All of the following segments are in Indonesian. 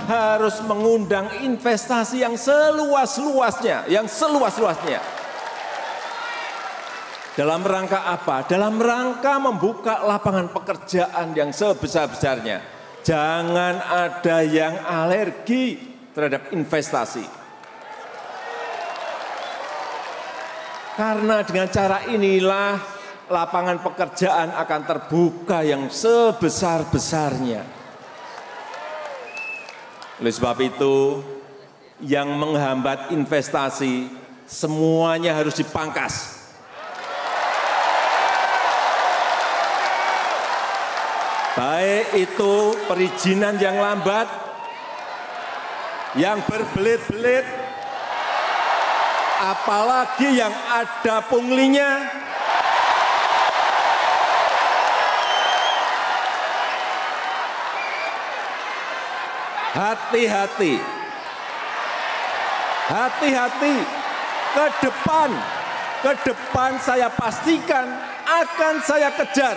harus mengundang investasi yang seluas-luasnya, Dalam rangka apa? Dalam rangka membuka lapangan pekerjaan yang sebesar-besarnya. Jangan ada yang alergi terhadap investasi. Karena dengan cara inilah lapangan pekerjaan akan terbuka yang sebesar-besarnya. Oleh sebab itu, yang menghambat investasi semuanya harus dipangkas. Baik itu perizinan yang lambat, yang berbelit-belit, apalagi yang ada punglinya. Hati-hati, hati-hati, ke depan saya pastikan akan saya kejar.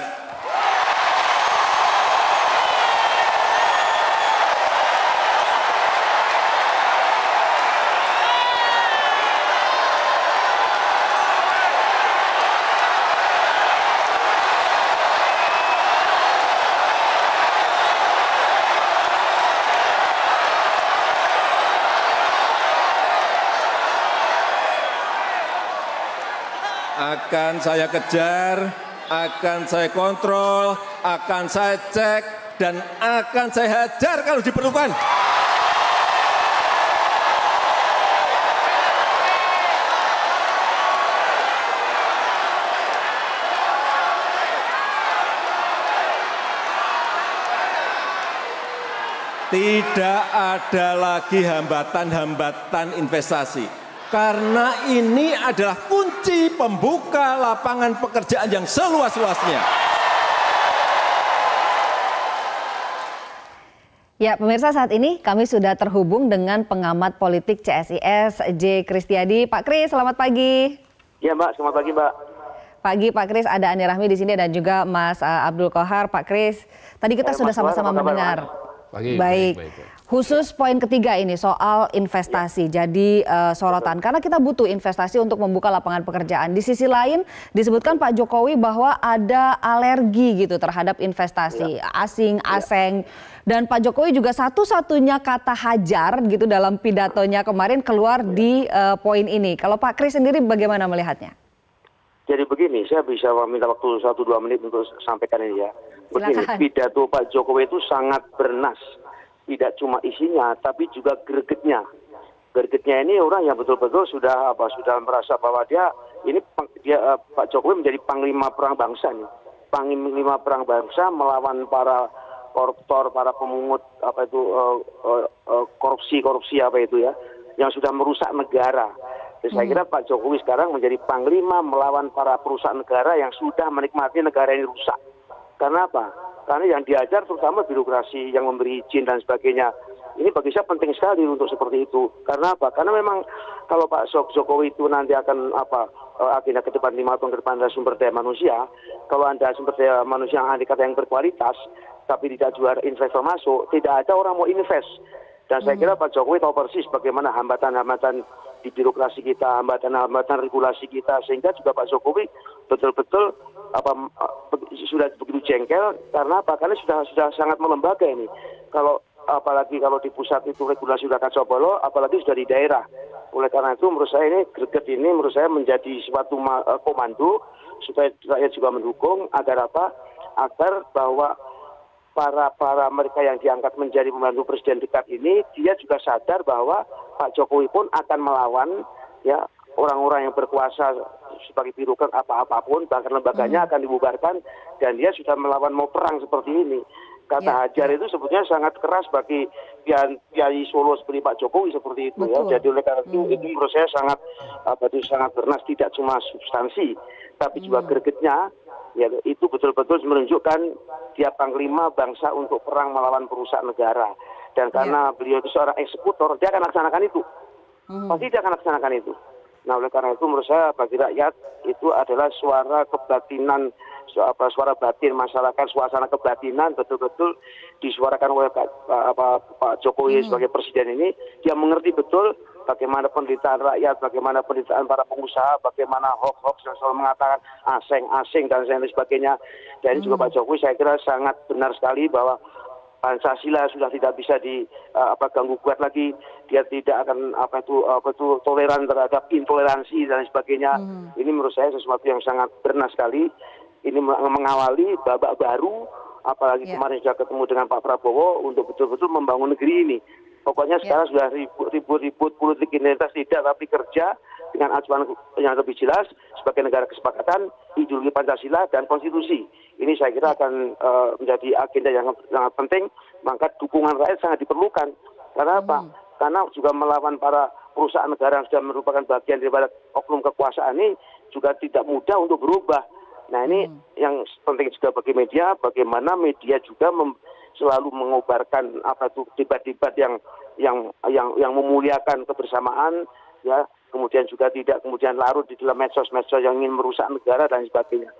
Akan saya kejar, akan saya kontrol, akan saya cek, dan akan saya hajar kalau diperlukan. Tidak ada lagi hambatan-hambatan investasi. Karena ini adalah kunci pembuka lapangan pekerjaan yang seluas-luasnya. Ya, pemirsa, saat ini kami sudah terhubung dengan pengamat politik CSIS, J. Kristiadi. Pak Kris, selamat pagi. Ya, Mbak, selamat pagi, Mbak. Pagi, Pak Kris. Ada Andi Rahmi di sini dan juga Mas Abdul Kohar. Pak Kris, tadi kita sudah sama-sama mendengar. Pagi, baik. Khusus poin ketiga ini soal investasi jadi sorotan karena kita butuh investasi untuk membuka lapangan pekerjaan. Di sisi lain disebutkan Pak Jokowi bahwa ada alergi gitu terhadap investasi asing, aseng, dan Pak Jokowi juga satu-satunya kata hajar gitu dalam pidatonya kemarin keluar di poin ini. Kalau Pak Kris sendiri bagaimana melihatnya? Jadi begini, saya bisa minta waktu 1-2 menit untuk sampaikan ini ya. Begini, pidato Pak Jokowi itu sangat bernas. Tidak cuma isinya, tapi juga gregetnya. Gregetnya ini orang yang betul-betul sudah merasa bahwa dia Pak Jokowi menjadi panglima perang bangsa nih. Panglima perang bangsa melawan para koruptor, para pemungut korupsi apa itu ya, yang sudah merusak negara. Jadi saya kira Pak Jokowi sekarang menjadi panglima melawan para perusahaan negara yang sudah menikmati negara ini rusak. Karena apa? Karena yang diajar terutama birokrasi yang memberi izin dan sebagainya. Ini bagi saya penting sekali untuk seperti itu. Karena apa? Karena memang kalau Pak Jokowi itu nanti akan agenda ke depan 5 tahun ke depan adalah sumber daya manusia. Kalau Anda sumber daya manusia yang yang berkualitas, tapi tidak juga investor masuk, tidak ada orang mau invest. Dan saya kira Pak Jokowi tahu persis bagaimana hambatan-hambatan di birokrasi kita, hambatan-hambatan regulasi kita, sehingga juga Pak Jokowi betul-betul sudah begitu jengkel. Karena apa? Karena sudah sangat melembaga ini. Apalagi kalau di pusat itu regulasi sudah kacau balau, apalagi sudah di daerah. Oleh karena itu menurut saya ini greget ini menurut saya menjadi suatu komando supaya rakyat juga mendukung agar apa? Agar bahwa para mereka yang diangkat menjadi pembantu presiden dekat ini, dia juga sadar bahwa Pak Jokowi pun akan melawan ya orang-orang yang berkuasa sebagai birokrat apapun, bahkan lembaganya akan dibubarkan, dan dia sudah melawan mau perang seperti ini. Kata hajar itu sebetulnya sangat keras bagi Kiai Solo seperti Pak Jokowi seperti itu. Ya. Jadi oleh karena itu menurut saya sangat bernas, tidak cuma substansi, tapi juga gregetnya. Ya, itu betul-betul menunjukkan dia panglima bangsa untuk perang melawan perusahaan negara. Dan karena beliau itu seorang eksekutor, dia akan laksanakan itu. Pasti dia akan laksanakan itu. Nah, oleh karena itu menurut saya bagi rakyat itu adalah suara kebatinan, suara batin masyarakat, suasana kebatinan betul-betul disuarakan oleh Pak Jokowi sebagai presiden ini. Dia mengerti betul bagaimana penderitaan rakyat, bagaimana penderitaan para pengusaha, bagaimana hoax-hoax yang selalu mengatakan asing dan sebagainya. Dan juga Pak Jokowi saya kira sangat benar sekali bahwa Pancasila sudah tidak bisa diganggu gugat lagi. Dia tidak akan toleran terhadap intoleransi dan sebagainya. Ini menurut saya sesuatu yang sangat benar sekali. Ini mengawali babak baru, apalagi kemarin sudah ketemu dengan Pak Prabowo untuk betul-betul membangun negeri ini. Pokoknya sekarang sudah ribut-ribut politik identitas tidak, tapi kerja dengan acuan yang lebih jelas sebagai negara kesepakatan, ideologi Pancasila dan konstitusi. Ini saya kira akan menjadi agenda yang sangat penting, maka dukungan rakyat sangat diperlukan. Karena apa? Karena juga melawan para perusahaan negara yang sudah merupakan bagian daripada oknum kekuasaan ini juga tidak mudah untuk berubah. Nah ini yang penting juga bagi media, bagaimana media juga selalu mengobarkan debat-debat yang memuliakan kebersamaan, ya, kemudian juga tidak kemudian larut di dalam medsos-medsos yang ingin merusak negara dan sebagainya.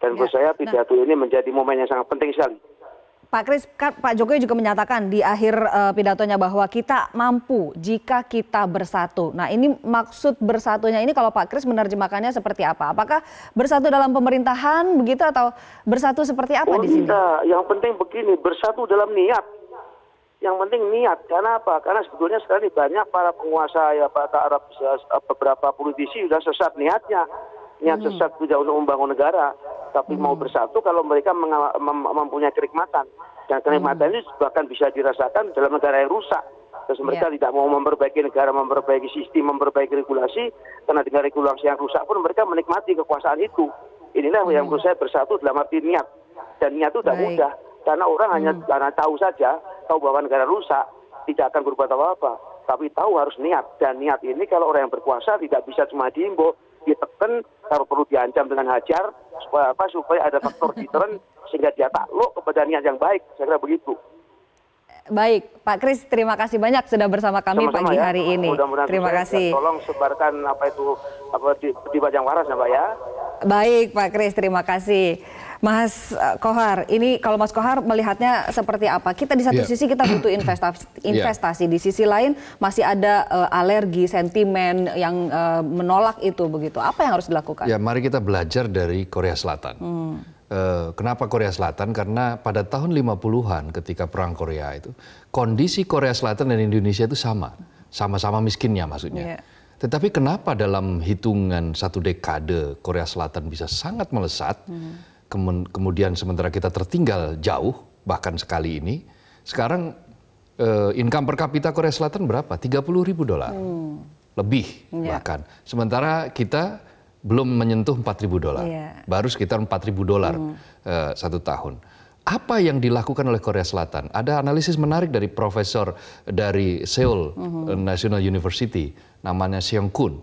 Dan menurut saya pidato ini menjadi momen yang sangat penting sekali. Pak Kris, Pak Jokowi juga menyatakan di akhir pidatonya bahwa kita mampu jika kita bersatu. Nah ini maksud bersatunya ini kalau Pak Kris menerjemahkannya seperti apa? Apakah bersatu dalam pemerintahan begitu atau bersatu seperti apa di sini? Tidak, yang penting begini, bersatu dalam niat. Yang penting niat, karena apa? Karena sebetulnya sekarang banyak para penguasa ya beberapa politisi sudah sesat niatnya. Niat sesat tidak untuk membangun negara, tapi mau bersatu kalau mereka mempunyai kenikmatan. Dan kenikmatan ini bahkan bisa dirasakan dalam negara yang rusak. Terus mereka tidak mau memperbaiki negara, memperbaiki sistem, memperbaiki regulasi, karena dengan regulasi yang rusak pun mereka menikmati kekuasaan itu. Inilah yang menurut saya bersatu dalam arti niat. Dan niat itu tidak mudah, karena orang hanya karena tahu saja, tahu bahwa negara rusak, tidak akan berbuat apa-apa. Tapi tahu harus niat, dan niat ini kalau orang yang berkuasa tidak bisa cuma diimbau, ditekan, kalau perlu diancam dengan hajar, supaya ada faktor deteren sehingga dia takluk kepada niat yang baik. Saya kira begitu. Baik, Pak Kris, terima kasih banyak sudah bersama kami Sama-sama pagi ya. hari ini. Terima kasih. Tolong sebarkan di Bajang Waras ya, Mbak ya. Baik, Pak Kris, terima kasih. Mas Kohar, ini kalau Mas Kohar melihatnya seperti apa? Kita di satu sisi kita butuh investasi, di sisi lain masih ada alergi, sentimen yang menolak itu begitu. Apa yang harus dilakukan? Ya, mari kita belajar dari Korea Selatan. Kenapa Korea Selatan? Karena pada tahun 50-an ketika Perang Korea itu, kondisi Korea Selatan dan Indonesia itu sama-sama miskinnya maksudnya. Tetapi kenapa dalam hitungan satu dekade Korea Selatan bisa sangat melesat, kemudian sementara kita tertinggal jauh, bahkan sekali ini, sekarang income per kapita Korea Selatan berapa? $30.000. Lebih bahkan. Sementara kita belum menyentuh $4.000, baru sekitar $4.000 satu tahun. Apa yang dilakukan oleh Korea Selatan? Ada analisis menarik dari profesor dari Seoul National University, namanya Seong Kun,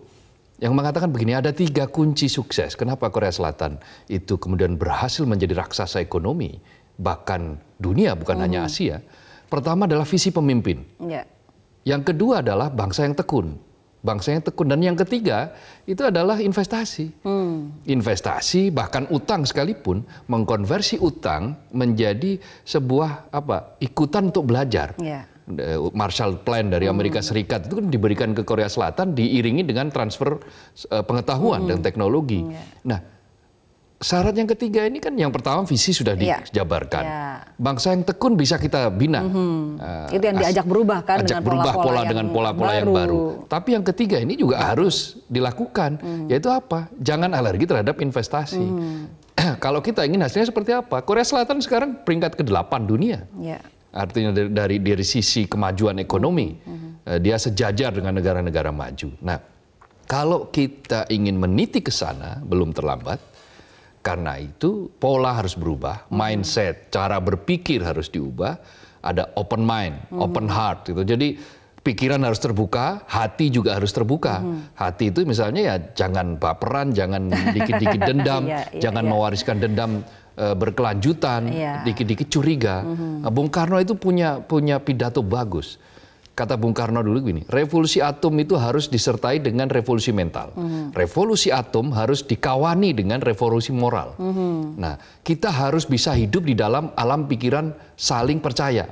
yang mengatakan begini, ada 3 kunci sukses. Kenapa Korea Selatan itu kemudian berhasil menjadi raksasa ekonomi, bahkan dunia, bukan hanya Asia. Pertama adalah visi pemimpin. Yang kedua adalah bangsa yang tekun. Dan yang ketiga itu adalah investasi. Investasi, bahkan utang sekalipun, mengkonversi utang menjadi sebuah ikutan untuk belajar. Marshall Plan dari Amerika Serikat itu kan diberikan ke Korea Selatan diiringi dengan transfer pengetahuan dan teknologi. Nah, syarat yang ketiga ini kan yang pertama visi sudah dijabarkan. Bangsa yang tekun bisa kita bina. Itu yang diajak berubah kan, dengan pola-pola yang baru. Tapi yang ketiga ini juga harus dilakukan, yaitu apa? Jangan alergi terhadap investasi. Kalau kita ingin hasilnya seperti apa? Korea Selatan sekarang peringkat ke-8 dunia. Artinya dari sisi kemajuan ekonomi, dia sejajar dengan negara-negara maju. Nah, kalau kita ingin meniti ke sana, belum terlambat. Karena itu pola harus berubah, mindset, cara berpikir harus diubah. Ada open mind, open heart gitu. Jadi pikiran harus terbuka, hati juga harus terbuka. Hati itu misalnya ya jangan baperan, jangan dikit-dikit dendam, jangan mewariskan dendam berkelanjutan, dikit-dikit curiga. Bung Karno itu punya pidato bagus. Kata Bung Karno dulu gini, revolusi atom itu harus disertai dengan revolusi mental. Revolusi atom harus dikawani dengan revolusi moral. Nah, kita harus bisa hidup di dalam alam pikiran saling percaya,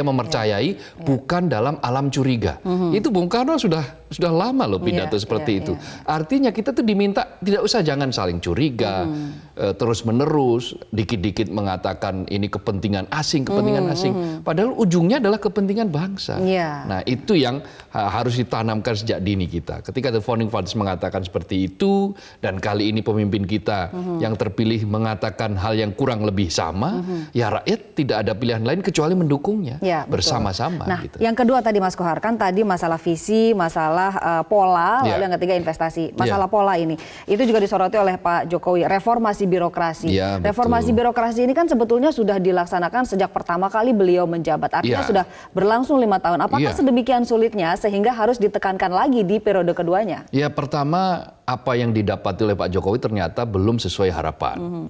mempercayai, bukan dalam alam curiga. Itu Bung Karno sudah lama loh pidato seperti itu. Artinya kita tuh diminta tidak usah jangan saling curiga, terus menerus, dikit-dikit mengatakan ini kepentingan asing. Padahal ujungnya adalah kepentingan bangsa. Nah, itu yang harus ditanamkan sejak dini kita. Ketika The Founding Fathers mengatakan seperti itu, dan kali ini pemimpin kita yang terpilih mengatakan hal yang kurang lebih sama, ya rakyat tidak ada pilihan lain kecuali mendukungnya bersama-sama. Nah, gitu. yang kedua tadi Mas Kohar, kan tadi masalah visi, masalah pola, lalu yang ketiga investasi. Masalah pola ini, itu juga disoroti oleh Pak Jokowi, reformasi birokrasi. Reformasi birokrasi ini kan sebetulnya sudah dilaksanakan sejak pertama kali beliau menjabat. Artinya sudah berlangsung 5 tahun. Apakah sedemikian sulitnya sehingga harus ditekankan lagi di periode keduanya? Ya, pertama apa yang didapati oleh Pak Jokowi ternyata belum sesuai harapan.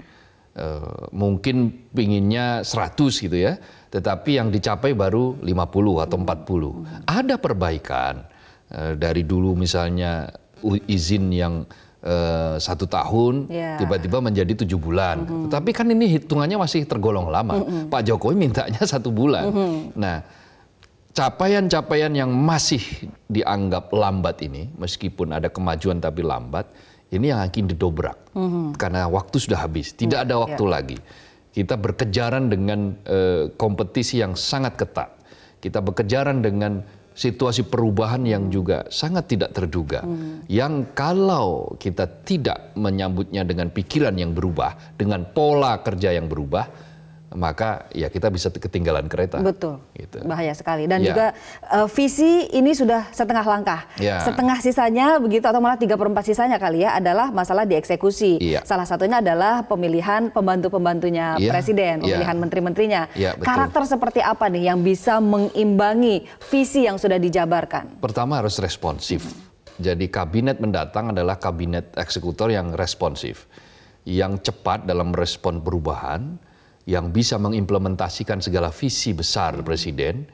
Mungkin pinginnya 100 gitu ya, tetapi yang dicapai baru 50 atau 40. Ada perbaikan dari dulu misalnya izin yang 1 tahun tiba-tiba menjadi 7 bulan. Tetapi kan ini hitungannya masih tergolong lama. Pak Jokowi mintanya 1 bulan. Nah, capaian-capaian yang masih dianggap lambat ini, meskipun ada kemajuan tapi lambat, ini yang akan didobrak. Karena waktu sudah habis, tidak ada waktu lagi. Kita berkejaran dengan kompetisi yang sangat ketat. Kita berkejaran dengan situasi perubahan yang juga sangat tidak terduga. Yang kalau kita tidak menyambutnya dengan pikiran yang berubah, dengan pola kerja yang berubah, maka ya kita bisa ketinggalan kereta. Betul, gitu. Bahaya sekali. Dan juga visi ini sudah setengah langkah. Setengah sisanya begitu, atau malah 3/4 sisanya kali ya, adalah masalah dieksekusi. Salah satunya adalah pemilihan pembantu-pembantunya Presiden, pemilihan menteri-menterinya. Karakter seperti apa nih yang bisa mengimbangi visi yang sudah dijabarkan? Pertama harus responsif. Jadi kabinet mendatang adalah kabinet eksekutor yang responsif. Yang cepat dalam respon perubahan, yang bisa mengimplementasikan segala visi besar Presiden,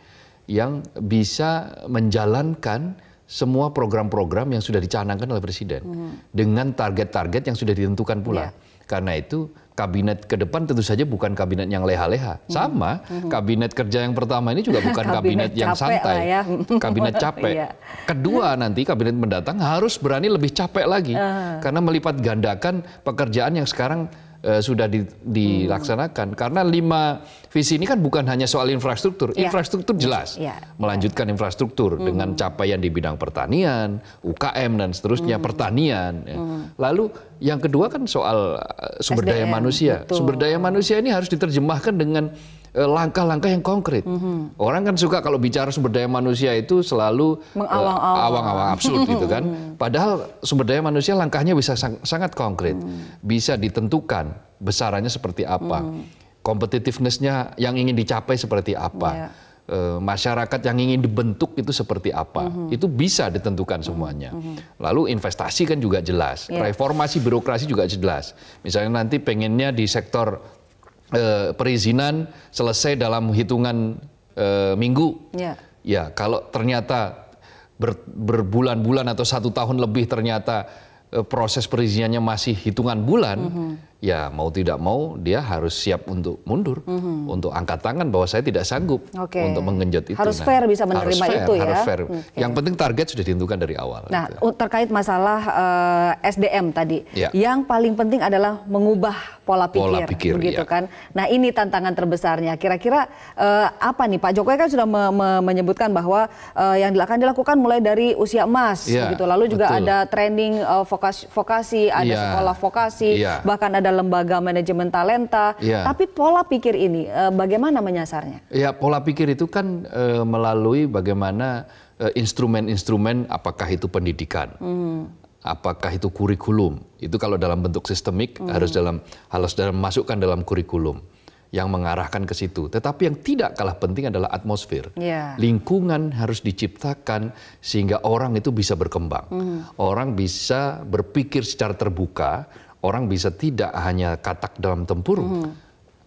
yang bisa menjalankan semua program-program yang sudah dicanangkan oleh Presiden dengan target-target yang sudah ditentukan pula. Karena itu kabinet ke depan tentu saja bukan kabinet yang leha-leha. Sama, kabinet kerja yang pertama ini juga bukan kabinet yang santai. Kabinet capek. Kedua nanti kabinet mendatang harus berani lebih capek lagi. Karena melipat gandakan pekerjaan yang sekarang sudah dilaksanakan. Karena 5 visi ini kan bukan hanya soal infrastruktur. Infrastruktur jelas. Melanjutkan infrastruktur dengan capaian di bidang pertanian, UKM dan seterusnya, pertanian. Lalu yang kedua kan soal sumber daya manusia. Sumber daya manusia ini harus diterjemahkan dengan langkah-langkah yang konkret. Orang kan suka kalau bicara sumber daya manusia itu selalu awang-awang absurd gitu kan. Padahal sumber daya manusia langkahnya bisa sangat konkret. Bisa ditentukan besarannya seperti apa. Competitiveness-nya yang ingin dicapai seperti apa. Masyarakat yang ingin dibentuk itu seperti apa. Itu bisa ditentukan semuanya. Lalu investasi kan juga jelas. Reformasi birokrasi juga jelas. Misalnya nanti pengennya di sektor perizinan selesai dalam hitungan minggu. Ya, kalau ternyata berbulan-bulan atau 1 tahun lebih ternyata proses perizinannya masih hitungan bulan, ya mau tidak mau dia harus siap untuk mundur, untuk angkat tangan bahwa saya tidak sanggup untuk menggenjot itu. Harus fair bisa menerima itu ya. Harus fair. Yang penting target sudah ditentukan dari awal. Nah, gitu. Terkait masalah SDM tadi, yang paling penting adalah mengubah pola pikir begitu kan. Nah, ini tantangan terbesarnya. Kira-kira apa nih, Pak Jokowi kan sudah menyebutkan bahwa yang akan dilakukan mulai dari usia emas, begitu. Lalu juga ada training vokasi, ada sekolah vokasi, bahkan ada lembaga manajemen talenta. Tapi pola pikir ini bagaimana menyasarnya? Ya, pola pikir itu kan melalui bagaimana instrumen-instrumen, apakah itu pendidikan, apakah itu kurikulum. Itu kalau dalam bentuk sistemik harus masukkan dalam kurikulum yang mengarahkan ke situ. Tetapi yang tidak kalah penting adalah atmosfer. Lingkungan harus diciptakan sehingga orang itu bisa berkembang. Orang bisa berpikir secara terbuka, orang bisa tidak hanya katak dalam tempurung.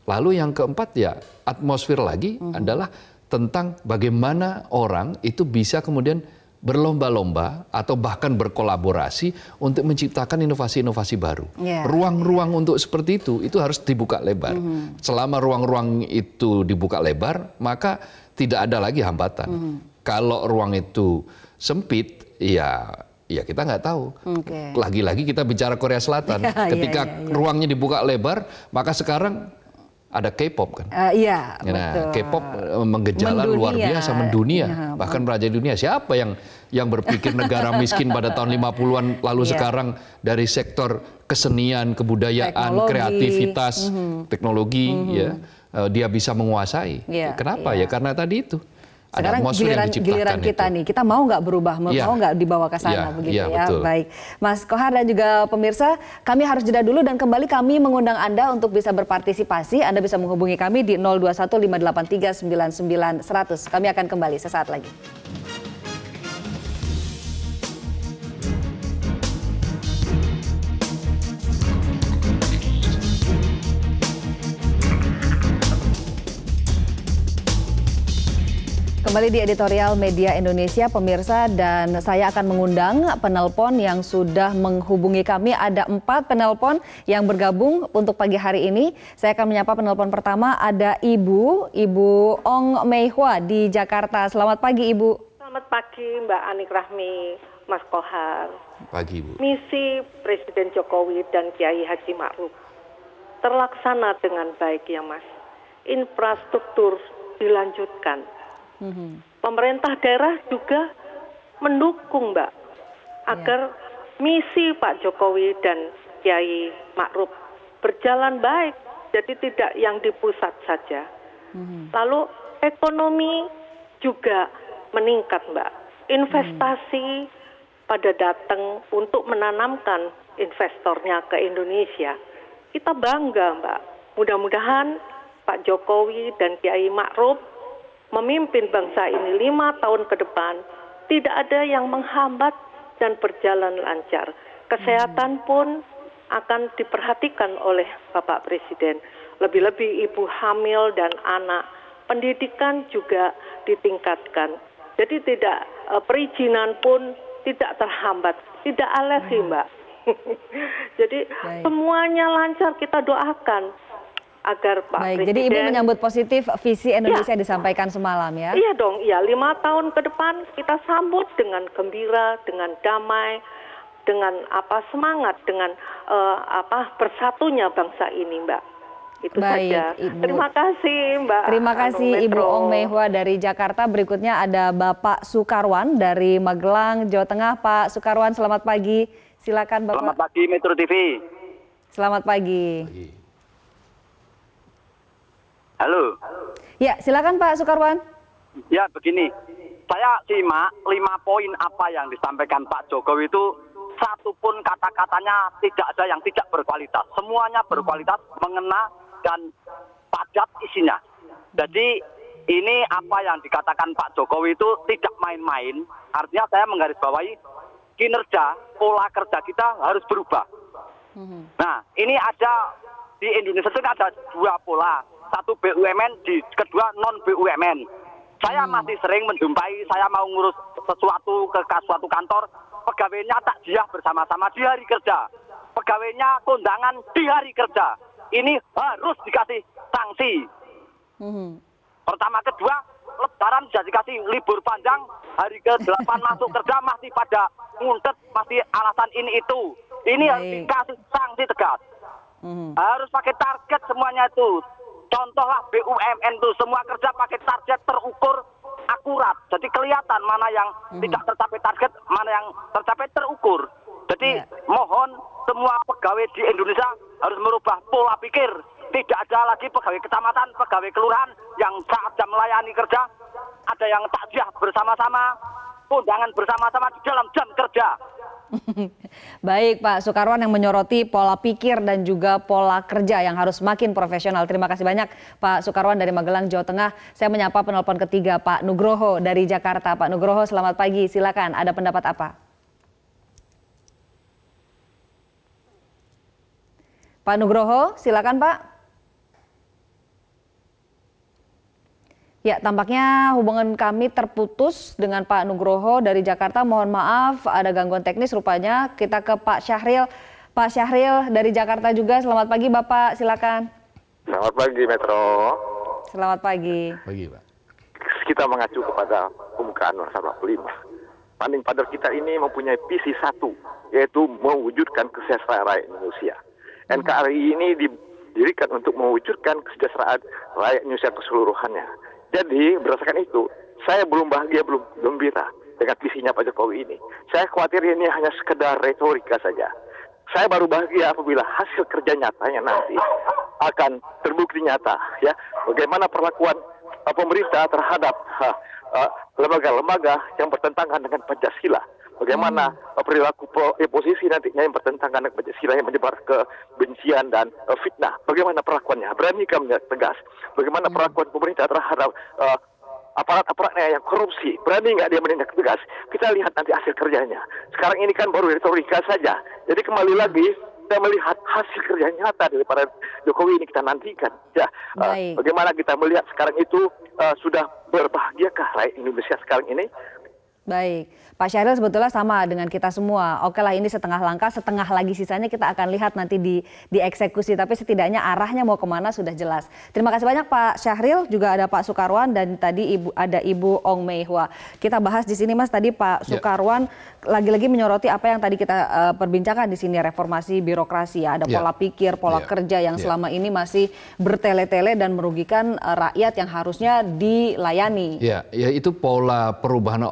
Lalu yang keempat ya atmosfer lagi adalah tentang bagaimana orang itu bisa kemudian berlomba-lomba atau bahkan berkolaborasi untuk menciptakan inovasi-inovasi baru. Ruang-ruang untuk seperti itu harus dibuka lebar. Selama ruang-ruang itu dibuka lebar, maka tidak ada lagi hambatan. Kalau ruang itu sempit, ya kita nggak tahu. Lagi-lagi kita bicara Korea Selatan. Ketika ruangnya dibuka lebar, maka sekarang ada K-pop kan? Iya, nah, K-pop menggejala luar biasa, mendunia, bahkan merajalela dunia. Siapa yang berpikir negara miskin pada tahun 50-an lalu sekarang dari sektor kesenian, kebudayaan, kreativitas, teknologi, dia bisa menguasai. Kenapa ya? Karena tadi itu. Sekarang giliran kita nih, kita mau nggak berubah, mau nggak dibawa ke sana begitu ya. Betul. Baik, Mas Kohar dan juga pemirsa, kami harus jeda dulu dan kembali kami mengundang Anda untuk bisa berpartisipasi. Anda bisa menghubungi kami di 0215839900. Kami akan kembali sesaat lagi. Kembali di editorial Media Indonesia, pemirsa, dan saya akan mengundang penelpon yang sudah menghubungi kami. Ada 4 penelpon yang bergabung untuk pagi hari ini. Saya akan menyapa penelpon pertama, ada Ibu Ong Meihua di Jakarta. Selamat pagi, Ibu. Selamat pagi, Mbak Anik Rahmi, Mas Kohar. Pagi, Bu. Misi Presiden Jokowi dan Kiai Haji Ma'ruf terlaksana dengan baik ya, Mas. Infrastruktur dilanjutkan. Pemerintah daerah juga mendukung, Mbak, agar misi Pak Jokowi dan Kiai Ma'ruf berjalan baik, jadi tidak yang di pusat saja. Lalu ekonomi juga meningkat, Mbak. Investasi pada datang untuk menanamkan investornya ke Indonesia. Kita bangga, Mbak. Mudah-mudahan Pak Jokowi dan Kiai Ma'ruf memimpin bangsa ini 5 tahun ke depan, tidak ada yang menghambat dan berjalan lancar. Kesehatan pun akan diperhatikan oleh Bapak Presiden. Lebih-lebih ibu hamil dan anak. Pendidikan juga ditingkatkan. Jadi tidak perizinan pun tidak terhambat, tidak alergi, Mbak. Jadi semuanya lancar, kita doakan agar Pak Presiden. Jadi Ibu menyambut positif visi Indonesia disampaikan semalam ya? Iya dong, 5 tahun ke depan kita sambut dengan gembira, dengan damai, dengan semangat, dengan bersatunya bangsa ini, Mbak. Itu saja. Ibu. Terima kasih, Mbak. Terima kasih Ibu Ong Meihua dari Jakarta. Berikutnya ada Bapak Sukarwan dari Magelang, Jawa Tengah. Pak Sukarwan, selamat pagi. Silakan Bapak. Selamat pagi Metro TV. Selamat pagi. Halo. Ya, silakan Pak Sukarwan. Ya, begini. Saya simak 5 poin apa yang disampaikan Pak Jokowi itu, satu pun kata-katanya tidak ada yang tidak berkualitas. Semuanya berkualitas, mengena dan padat isinya. Jadi ini apa yang dikatakan Pak Jokowi itu tidak main-main. Artinya saya menggarisbawahi kinerja, pola kerja kita harus berubah. Nah, ini ada di Indonesia itu ada 2 pola. Satu BUMN, kedua non BUMN. Saya masih sering menjumpai, saya mau ngurus sesuatu ke suatu kantor, pegawainya takziah bersama-sama di hari kerja, pegawainya kondangan di hari kerja. Ini harus dikasih sanksi. Pertama, kedua, Lebaran sudah dikasih libur panjang, hari ke-8 masuk kerja masih pada nguntet, masih alasan ini itu. Ini harus dikasih sanksi tegas. Harus pakai target semuanya itu. Contohlah BUMN itu semua kerja pakai target terukur akurat. Jadi kelihatan mana yang tidak tercapai target, mana yang tercapai terukur. Jadi mohon semua pegawai di Indonesia harus merubah pola pikir. Tidak ada lagi pegawai kecamatan, pegawai kelurahan yang saat jam melayani kerja ada yang takziah bersama-sama, kondangan bersama-sama di dalam jam kerja. Baik Pak Sukarwan yang menyoroti pola pikir dan juga pola kerja yang harus semakin profesional. Terima kasih banyak Pak Sukarwan dari Magelang, Jawa Tengah. Saya menyapa penelpon ketiga Pak Nugroho dari Jakarta. Pak Nugroho, selamat pagi. Silakan, ada pendapat apa? Pak Nugroho, silakan Pak. Ya, tampaknya hubungan kami terputus dengan Pak Nugroho dari Jakarta. Mohon maaf, ada gangguan teknis rupanya. Kita ke Pak Syahril. Pak Syahril dari Jakarta juga. Selamat pagi, Bapak. Silakan. Selamat pagi, Metro. Selamat pagi. Pagi, Pak. Kita mengacu kepada pembukaan pasal 45. Funding Father kita ini mempunyai visi satu, yaitu mewujudkan kesejahteraan rakyat Indonesia. NKRI ini didirikan untuk mewujudkan kesejahteraan rakyat Indonesia keseluruhannya. Jadi berdasarkan itu, saya belum bahagia, belum gembira dengan visinya Pak Jokowi ini. Saya khawatir ini hanya sekedar retorika saja. Saya baru bahagia apabila hasil kerja nyatanya nanti akan terbukti nyata, ya. Bagaimana perlakuan pemerintah terhadap lembaga-lembaga yang bertentangan dengan Pancasila. Bagaimana perilaku oposisi nantinya yang bertentangan dengan Pancasila yang menyebar kebencian dan fitnah. Bagaimana perlakuannya? Beranikah tegas? Bagaimana perlakuan pemerintah terhadap aparat-aparatnya yang korupsi? Berani nggak dia menindak tegas? Kita lihat nanti hasil kerjanya. Sekarang ini kan baru retorika saja. Jadi kembali lagi kita melihat hasil kerja nyata daripada Jokowi ini kita nantikan. Ya, bagaimana kita melihat sekarang itu sudah berbahagiakah rakyat Indonesia sekarang ini? Baik, Pak Syahril sebetulnya sama dengan kita semua. Oke lah, ini setengah langkah, setengah lagi sisanya kita akan lihat nanti dieksekusi. Tapi setidaknya arahnya mau kemana sudah jelas. Terima kasih banyak Pak Syahril, juga ada Pak Sukarwan dan tadi ada Ibu Ong Mei Hua. Kita bahas di sini Mas, tadi Pak Sukarwan lagi-lagi menyoroti apa yang tadi kita perbincangkan di sini, reformasi birokrasi ya. Ada pola pikir, pola kerja yang selama ini masih bertele-tele dan merugikan rakyat yang harusnya dilayani. Ya, itu pola perubahan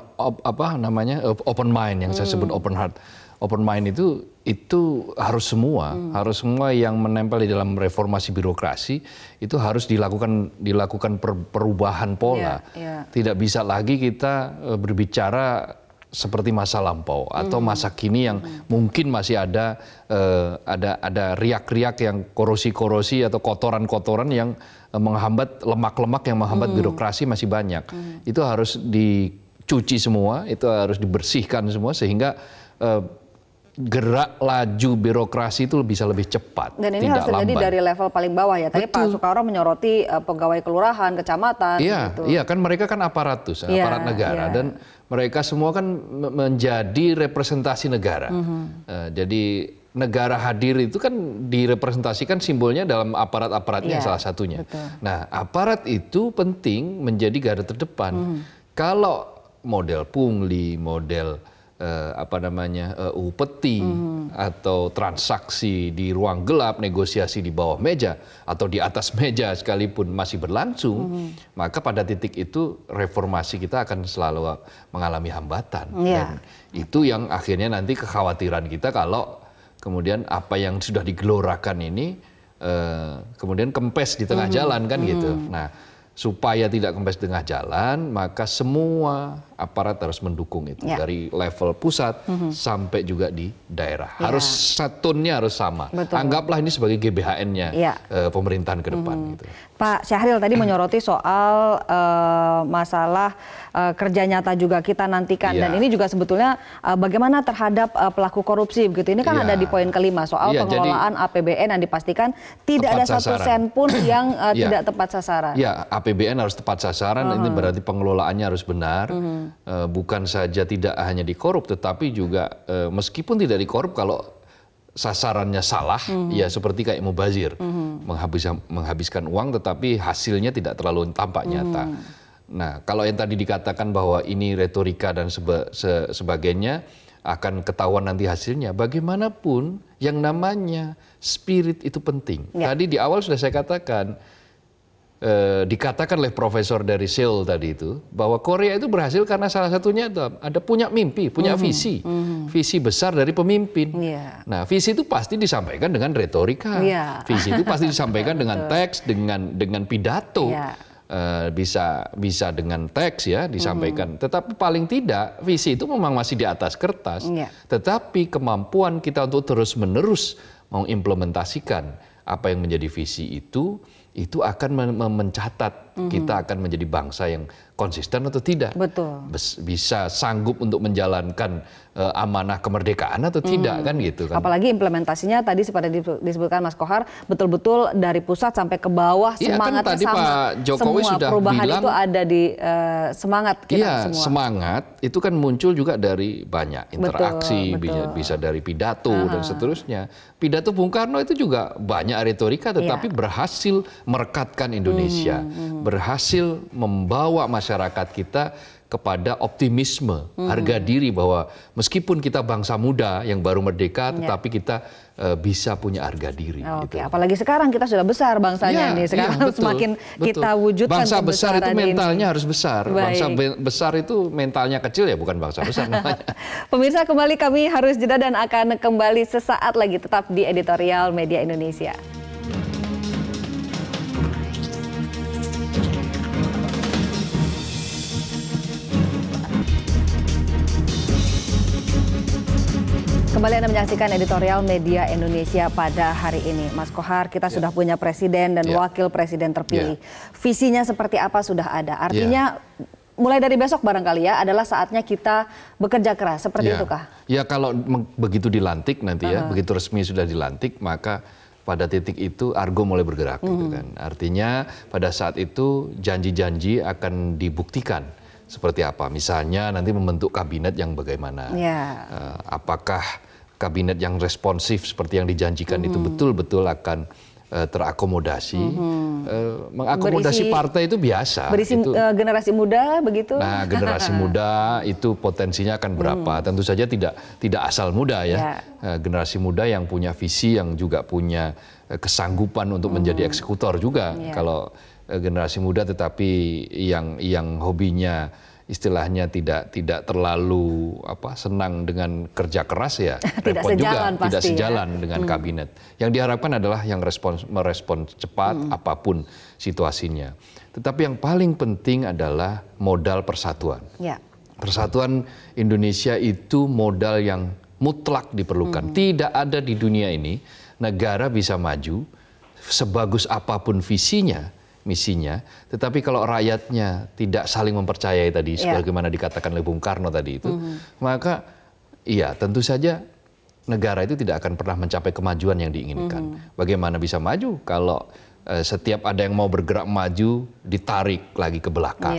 open mind yang saya sebut open heart. Open mind itu harus semua yang menempel di dalam reformasi birokrasi itu harus dilakukan perubahan pola. Tidak bisa lagi kita berbicara seperti masa lampau atau masa kini yang mungkin masih ada riak-riak yang korosi-korosi atau kotoran-kotoran yang menghambat, lemak-lemak yang menghambat birokrasi masih banyak. Itu harus dicuci semua, itu harus dibersihkan semua sehingga gerak laju birokrasi itu bisa lebih cepat. Dan ini harus terjadi dari level paling bawah ya. Tadi Pak Sukarwan menyoroti pegawai kelurahan, kecamatan. Iya, kan mereka kan aparatus, aparat negara dan mereka semua kan menjadi representasi negara. Jadi negara hadir itu kan direpresentasikan simbolnya dalam aparat-aparatnya salah satunya. Nah, aparat itu penting menjadi garda terdepan. Kalau model pungli, model upeti atau transaksi di ruang gelap, negosiasi di bawah meja atau di atas meja sekalipun masih berlangsung, maka pada titik itu reformasi kita akan selalu mengalami hambatan. Dan itu yang akhirnya nanti kekhawatiran kita kalau kemudian apa yang sudah digelorakan ini kemudian kempes di tengah jalan kan gitu. Nah, supaya tidak kempes di tengah jalan, maka semua aparat harus mendukung itu dari level pusat sampai juga di daerah. Harus satunnya harus sama. Anggaplah ini sebagai GBHN-nya pemerintahan ke depan. Gitu. Pak Syahril tadi menyoroti soal masalah kerja nyata juga kita nantikan dan ini juga sebetulnya bagaimana terhadap pelaku korupsi begitu. Ini kan ada di poin kelima soal pengelolaan APBN yang dipastikan tidak ada satu sen pun yang tidak tepat sasaran. Ya, APBN harus tepat sasaran. Ini berarti pengelolaannya harus benar. Bukan saja tidak hanya dikorup, tetapi juga meskipun tidak dikorup kalau sasarannya salah, ya seperti kayak mubazir, menghabiskan uang tetapi hasilnya tidak terlalu tampak nyata. Nah, kalau yang tadi dikatakan bahwa ini retorika dan sebagainya akan ketahuan nanti hasilnya, bagaimanapun yang namanya spirit itu penting. Tadi di awal sudah saya katakan, dikatakan oleh profesor dari Seoul tadi itu bahwa Korea itu berhasil karena salah satunya ada punya mimpi, punya visi besar dari pemimpin. Nah, visi itu pasti disampaikan dengan retorika, visi itu pasti disampaikan dengan teks, dengan pidato, bisa dengan teks ya disampaikan. Tetapi paling tidak visi itu memang masih di atas kertas. Tetapi kemampuan kita untuk terus-menerus mengimplementasikan apa yang menjadi visi itu itu akan mencatat kita akan menjadi bangsa yang konsisten atau tidak. Betul. Bisa sanggup untuk menjalankan amanah kemerdekaan atau tidak, kan gitu kan. Apalagi implementasinya tadi seperti disebutkan Mas Kohar, betul-betul dari pusat sampai ke bawah semangatnya kan tadi sama. Pak Jokowi semua sudah perubahan bilang, itu ada di semangat kita semua. Semangat itu kan muncul juga dari banyak interaksi, betul. Bisa dari pidato dan seterusnya. Pidato Bung Karno itu juga banyak retorika, tetapi berhasil merekatkan Indonesia, berhasil membawa masyarakat kita kepada optimisme, harga diri bahwa meskipun kita bangsa muda yang baru merdeka, tetapi kita bisa punya harga diri. Oke, apalagi sekarang kita sudah besar bangsanya nih. Sekarang betul, semakin kita wujudkan bangsa besar itu mentalnya ini. harus besar. Baik. Bangsa besar itu mentalnya kecil ya bukan bangsa besar namanya. Pemirsa, kembali kami harus jeda dan akan kembali sesaat lagi tetap di Editorial Media Indonesia. Kembali Anda menyaksikan Editorial Media Indonesia pada hari ini. Mas Kohar, kita sudah punya presiden dan wakil presiden terpilih. Visinya seperti apa sudah ada. Artinya mulai dari besok barangkali ya adalah saatnya kita bekerja keras. Seperti itu kah? Ya, kalau begitu dilantik nanti begitu resmi sudah dilantik, maka pada titik itu Argo mulai bergerak gitu kan. Artinya pada saat itu janji-janji akan dibuktikan. Seperti apa? Misalnya nanti membentuk kabinet yang bagaimana? Apakah kabinet yang responsif seperti yang dijanjikan itu betul-betul akan terakomodasi? Mengakomodasi partai itu biasa. Berisi generasi muda begitu? Nah, generasi muda itu potensinya akan berapa? Tentu saja tidak asal muda ya. Generasi muda yang punya visi, yang juga punya kesanggupan untuk menjadi eksekutor juga. Kalau generasi muda tetapi yang hobinya istilahnya tidak terlalu senang dengan kerja keras ya repot juga, tidak sejalan dengan kabinet. Yang diharapkan adalah yang merespons cepat apapun situasinya. Tetapi yang paling penting adalah modal persatuan. Persatuan Indonesia itu modal yang mutlak diperlukan. Tidak ada di dunia ini negara bisa maju sebagus apapun visinya, misinya, tetapi kalau rakyatnya tidak saling mempercayai tadi, sebagaimana dikatakan oleh Bung Karno tadi itu, maka tentu saja negara itu tidak akan pernah mencapai kemajuan yang diinginkan. Bagaimana bisa maju kalau setiap ada yang mau bergerak maju ditarik lagi ke belakang.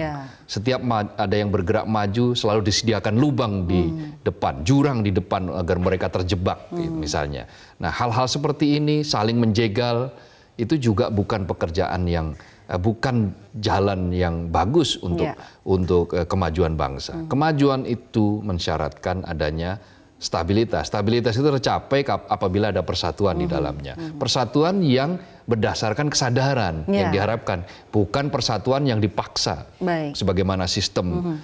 Setiap ada yang bergerak maju selalu disediakan lubang di depan, jurang di depan agar mereka terjebak misalnya. Nah, hal-hal seperti ini saling menjegal itu juga bukan pekerjaan yang bukan jalan yang bagus untuk kemajuan bangsa. Kemajuan itu mensyaratkan adanya stabilitas. Stabilitas itu tercapai apabila ada persatuan di dalamnya. Persatuan yang berdasarkan kesadaran yang diharapkan, bukan persatuan yang dipaksa. Sebagaimana sistem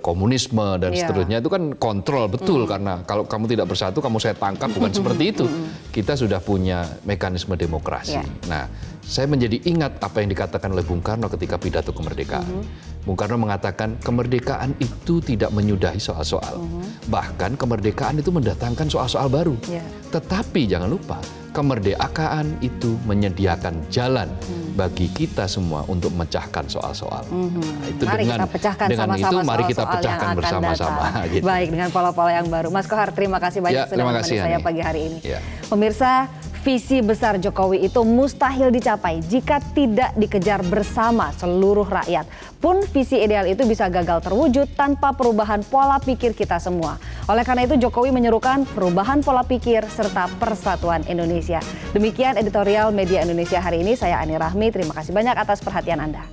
komunisme dan seterusnya itu kan kontrol betul, karena kalau kamu tidak bersatu kamu saya tangkap, bukan seperti itu. Kita sudah punya mekanisme demokrasi. Nah, saya menjadi ingat apa yang dikatakan oleh Bung Karno ketika pidato kemerdekaan. Bung Karno mengatakan kemerdekaan itu tidak menyudahi soal-soal. Bahkan kemerdekaan itu mendatangkan soal-soal baru. Tetapi jangan lupa, kemerdekaan itu menyediakan jalan bagi kita semua untuk memecahkan soal-soal. Nah, itu mari kita pecahkan sama-sama mari kita pecahkan bersama-sama. Gitu. Baik, dengan pola-pola yang baru. Mas Kohar, terima kasih banyak sudah menemani saya pagi hari ini. Pemirsa, visi besar Jokowi itu mustahil dicapai jika tidak dikejar bersama seluruh rakyat. Pun visi ideal itu bisa gagal terwujud tanpa perubahan pola pikir kita semua. Oleh karena itu Jokowi menyerukan perubahan pola pikir serta persatuan Indonesia. Demikian Editorial Media Indonesia hari ini. Saya Ani Rahmi, terima kasih banyak atas perhatian Anda.